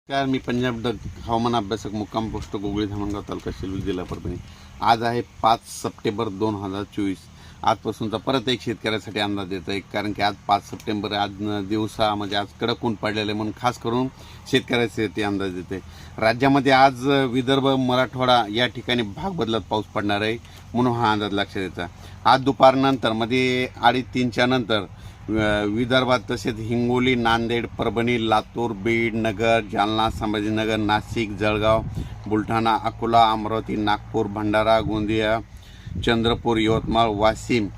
काय मी पंजाब हवामान अभ्यासक मुक्काम पोस्ट गोगळी धामणगाव तालुका शिलूर जिल्हा परभणी। आज आहे 5 सप्टेंबर 2024। आजपासूनचा परत एक शेतकऱ्यासाठी अंदाज येतो आहे, कारण की आज 5 सप्टेंबर आज दिवसा म्हणजे आज कडक ऊन पडलेलं आहे, म्हणून खास करून शेतकऱ्यासाठी अंदाज येते। राज्यामध्ये आज विदर्भ मराठवाडा या ठिकाणी भाग बदलत पाऊस पडणार आहे, म्हणून हा अंदाज लक्षात येतो। आज दुपारनंतर मध्ये 2:30च्या नंतर विदर्भात तसेच हिंगोली, नांदेड, परभणी, लातूर, बीड, नगर, जालना, संभाजीनगर, नाशिक, जळगाव, बुलढाणा, अकोला, अमरावती, नागपूर, भंडारा, गोंदिया, चंद्रपूर, यवतमाळ, वाशिम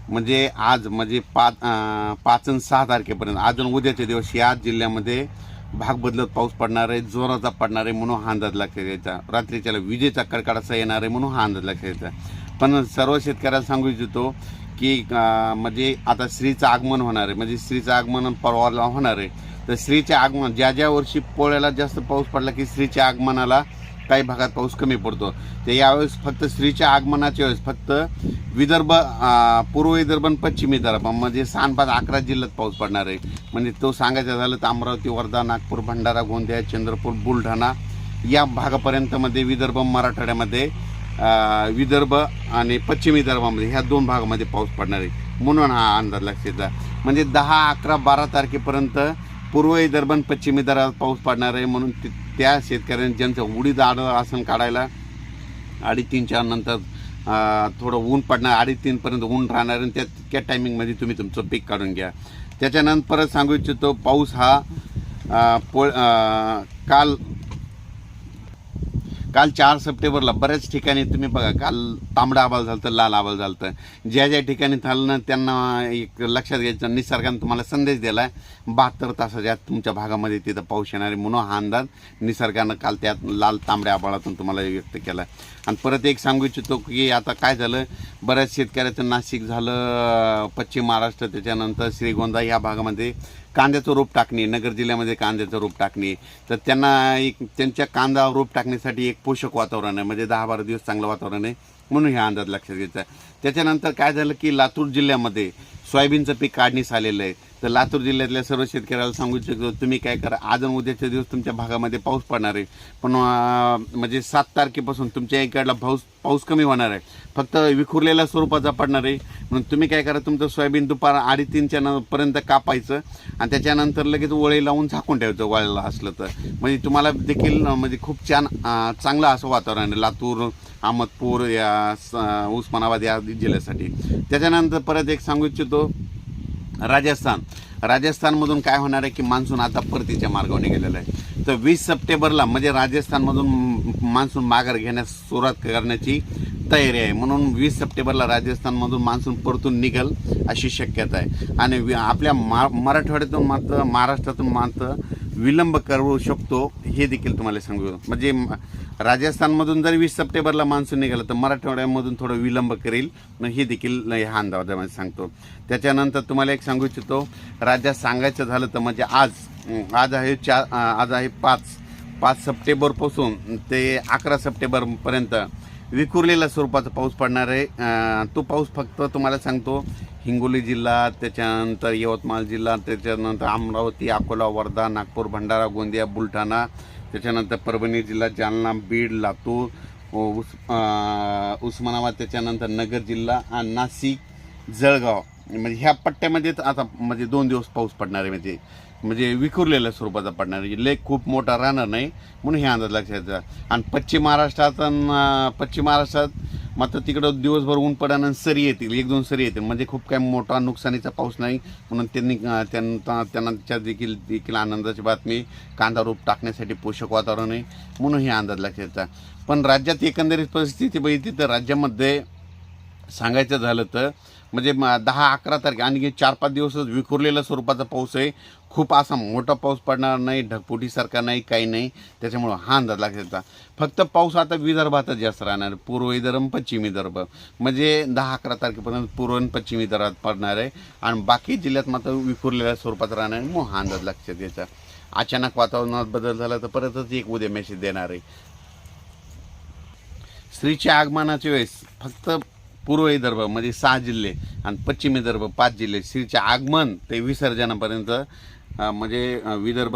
म्हणजे आज म्हणजे 5 आणि 6 तारखेपर्यंत आज आणि उद्याचे दिवस या जिल्ह्यामध्ये भाग बदलत पाऊस पडणार आहे, जोराचा पडणार आहे, म्हणून हा अंदाज लक्षात यायचा। रात्रीच्याला विजेचा कडकडाटा येणार आहे, म्हणून हा अंदाज लक्षात यायचा। पण सर्व शेतकऱ्यांना सांगू इच्छितो की म्हणजे आता श्रीचं आगमन होणार आहे, म्हणजे श्रीचं आगमन परवाला होणार आहे। तर श्रीचे आगमन ज्या वर्षी पोळ्याला जास्त पाऊस पडला की श्रीच्या आगमनाला काही भागात पाऊस कमी पडतो, तर यावेळेस फक्त श्रीच्या आगमनाच्या वेळेस फक्त विदर्भ, पूर्व विदर्भ आणि पश्चिमी विदर्भ म्हणजे 6-5-11 जिल्ह्यात पाऊस पडणार आहे। म्हणजे तो सांगायचं झालं तर अमरावती, वर्धा, नागपूर, भंडारा, गोंदिया, चंद्रपूर, बुलढाणा या भागापर्यंत मध्ये विदर्भ मराठवाड्यामध्ये विदर्भ आणि पश्चिम विदर्भामध्ये ह्या 2 भागामध्ये पाऊस पडणार आहे, म्हणून हा अंदाज लक्षात येतो। म्हणजे 10, 11, 12 तारखेपर्यंत पूर्व विदर्भ आणि पश्चिम विदर्भात पाऊस पडणार आहे, म्हणून त्या शेतकऱ्यांनी ज्यांचं उडीद आसन काढायला 2:30च्या नंतर थोडं ऊन पडणार, 2:30पर्यंत ऊन राहणार आणि त्या टायमिंगमध्ये तुम्ही तुमचं पीक काढून घ्या। त्याच्यानंतर परत सांगू इच्छितो पाऊस हा काल 4 सप्टेंबरला बऱ्याच ठिकाणी तुम्ही बघा, काल तांबडा आभाळ झालं तर लाल आभाळ झालं तर ज्या ठिकाणी झालं ना त्यांना एक लक्षात घ्यायचं, निसर्गाने तुम्हाला संदेश दिला आहे 72 तासाच्या आत तुमच्या भागामध्ये तिथं पाऊस येणार आहे, म्हणून हा अंदाज निसर्गानं काल त्यात लाल तांबड्या आभाळातून तुम्हाला व्यक्त केला। आणि परत एक सांगू इच्छितो की आता काय झालं, बऱ्याच शेतकऱ्याचं नाशिक झालं, पश्चिम महाराष्ट्र, त्याच्यानंतर श्रीगोंदा या भागामध्ये कांद्याचं रोप टाकणे, नगर जिल्ह्यामध्ये कांद्याचं रोप टाकणे, तर त्यांना एक त्यांच्या कांदा रोप टाकण्यासाठी एक पोषक वातावरण आहे, म्हणजे 10-12 दिवस चांगलं वातावरण आहे, म्हणून हा अंदाज लक्षात घ्यायचा। त्याच्यानंतर काय झालं की लातूर जिल्ह्यामध्ये सोयाबीनचं पीक काढणीस आलेलं आहे, तर लातूर जिल्ह्यातल्या सर्व शेतकऱ्याला सांगू इच्छितो तुम्ही काय करा, आज आणि उद्याचे दिवस तुमच्या भागामध्ये पाऊस पडणार आहे, पण म्हणजे 7 तारखेपासून तुमच्या इकडला पाऊस कमी होणार आहे, फक्त विखुरलेल्या स्वरूपाचा पडणार आहे, म्हणून तुम्ही काय करा तुमचं सोयाबीन दुपार 2:30च्या पर्यंत कापायचं आणि त्याच्यानंतर लगेच वळी लावून झाकून ठेवायचं वाळलं असलं तर, म्हणजे तुम्हाला देखील म्हणजे खूप चांगलं असं वातावरण आहे लातूर, अहमदपूर या उस्मानाबाद या जिल्ह्यासाठी। त्याच्यानंतर परत एक सांगू इच्छितो राजस्थानमधून काय होणार आहे की मान्सून आता परतीच्या मार्गावर निघालेला आहे, तर 20 सप्टेंबरला म्हणजे राजस्थानमधून मान्सून माघार घेण्यास सुरुवात करण्याची तयारी आहे, म्हणून 20 सप्टेंबरला राजस्थानमधून मान्सून परतून निघेल अशी शक्यता आहे। आणि आपल्या मराठवाड्यातून मात्र महाराष्ट्रातून मात्र विलंब करू शकतो हे देखील तुम्हाला सांगू, म्हणजे राजस्थानमधून जर 20 सप्टेंबरला मान्सून निघालं तर मराठवाड्यामधून थोडं विलंब करेल, हे देखील ह्या अंदाजामध्ये सांगतो। त्याच्यानंतर तुम्हाला एक सांगू इच्छितो, राज्यात सांगायचं झालं तर म्हणजे आज आहे 5 सप्टेंबरपासून ते 11 सप्टेंबरपर्यंत विखुरलेल्या स्वरूपाचा पाऊस पडणार आहे। तो पाऊस फक्त तुम्हाला सांगतो हिंगोली जिल्हा, त्याच्यानंतर यवतमाळ जिल्हा, त्याच्यानंतर अमरावती, अकोला, वर्धा, नागपूर, भंडारा, गोंदिया, बुलढाणा, त्याच्यानंतर परभणी जिल्हा, जालना, बीड, लातूर, उस्मानाबाद, त्याच्यानंतर नगर जिल्हा आणि नाशिक, जळगाव म्हणजे ह्या पट्ट्यामध्ये आता म्हणजे 2 दिवस पाऊस पडणार आहे, म्हणजे विखुरलेल्या स्वरूपाचा पडणार आहे, लेक खूप मोठा राहणार नाही, म्हणून हे अंदाज लक्षात घ्यायचा। आणि पश्चिम महाराष्ट्रात मात्र तिकडं दिवसभर ऊन पडणार, सरी येतील, 1-2 सरी येतील, म्हणजे खूप काही मोठा नुकसानीचा पाऊस नाही, म्हणून त्यांना देखील आनंदाची बातमी, कांदा रोप टाकण्यासाठी पोषक वातावरण आहे, म्हणून हे अंदाज लक्षात घ्यायचा। पण राज्यात एकंदरीत परिस्थिती बघितली तर राज्यामध्ये सांगायचं झालं तर म्हणजे 10-11 तारखे आणि 4-5 दिवसच विखुरलेल्या स्वरूपाचा पाऊस आहे, खूप असा मोठा पाऊस पडणार नाही, ढगफुटीसारखा नाही, काही नाही, त्याच्यामुळं हा अंदाज लागेल। फक्त पाऊस आता विदर्भातच जास्त राहणार, पूर्व विदर्भ, पश्चिम विदर्भ म्हणजे 10-11 तारखेपर्यंत पूर्व आणि पश्चिम विदर्भात पडणार आहे, आणि बाकी जिल्ह्यात मात्र विखुरलेल्या स्वरूपात राहणार आहे, मग हा अंदाज लक्षात घ्यायचा। अचानक वातावरणात बदल झाला तर परतच एक उद्या मेसेज देणार आहे। श्रीच्या आगमनाच्या वेळेस फक्त पूर्व विदर्भ म्हणजे 6 जिल्हे आणि पश्चिम विदर्भ 5 जिल्हे श्रीचे आगमन ते विसर्जनापर्यंत म्हणजे विदर्भ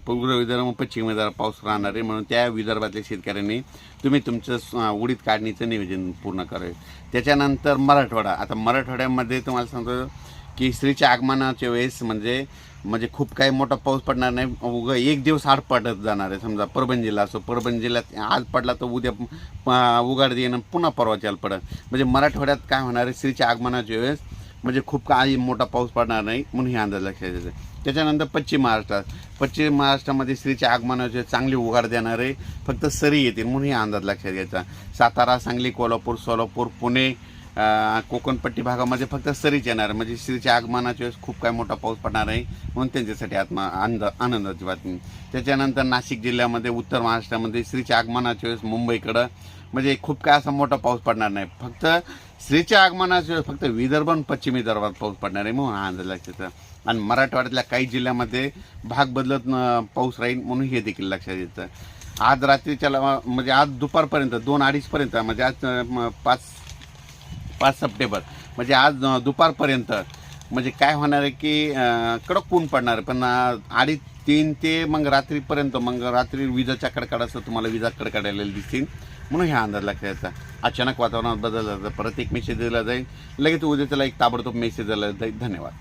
पूर्व विदर्भ पश्चिम विदर्भ पाऊस राहणार आहे, म्हणून त्या विदर्भातल्या शेतकऱ्यांनी तुम्ही तुमचं उडीद काढणीचं नियोजन पूर्ण करावे. त्याच्यानंतर मराठवाडा. आता मराठवाड्यामध्ये तुम्हाला सांगतो की श्रीच्या आगमनाच्या वेळेस म्हणजे खूप काही मोठा पाऊस पडणार नाही, उगा एक दिवस आड पडत जाणार आहे. समजा परभणी जिल्हा असो, परभणी जिल्ह्यात आज पडला तर उद्या उघाड येणं पुन्हा परवाच्याला पडत. म्हणजे मराठवाड्यात काय होणार आहे, श्रीच्या आगमनाच्या वेळेस म्हणजे खूप काही मोठा पाऊस पडणार नाही, म्हणून हे अंदाज लक्षात येतं. त्याच्यानंतर पश्चिम महाराष्ट्रामध्ये श्रीच्या आगमनाचे चांगली उघाड देणार आहे, फक्त सरी येतील, म्हणून हे अंदाज लक्षात घ्यायचा. सातारा, सांगली, कोल्हापूर, सोलापूर, पुणे, कोकणपट्टी भागामध्ये फक्त सरीच येणार, म्हणजे श्रीच्या आगमनाच्या वेळेस खूप काय मोठा पाऊस पडणार आहे, म्हणून त्यांच्यासाठी आनंदाची बातमी. त्याच्यानंतर नाशिक जिल्ह्यामध्ये, उत्तर महाराष्ट्रामध्ये श्रीच्या आगमनाच्या वेळेस मुंबईकडं म्हणजे खूप काय असा मोठा पाऊस पडणार नाही, फक्त श्रीच्या आगमनाच्या वेळेस फक्त विदर्भ आणि पश्चिमी विदर्भात पाऊस पडणार आहे, म्हणून हा अंदाज लक्षात येतं. आणि मराठवाड्यातल्या काही जिल्ह्यामध्ये भाग बदलत पाऊस राहील, म्हणून हे देखील लक्षात येतं. आज रात्रीच्या म्हणजे आज दुपारपर्यंत 2-2:30 पर्यंत, म्हणजे आज 5 सप्टेंबर म्हणजे आज दुपारपर्यंत म्हणजे काय होणार आहे की कडक ऊन पडणार आहे, पण 2:30-3 ते मग रात्रीपर्यंत, मग रात्री विजाच्या कडकडासह तुम्हाला विजा कडकडायला दिसतील, म्हणून ह्या अंदाज लक्षात येतात. अचानक वातावरणात बदल झाला तर परत एक मेसेज दिला जाईल, लगेच उद्या त्याला एक ताबडतोब मेसेज दिला जाईल. धन्यवाद.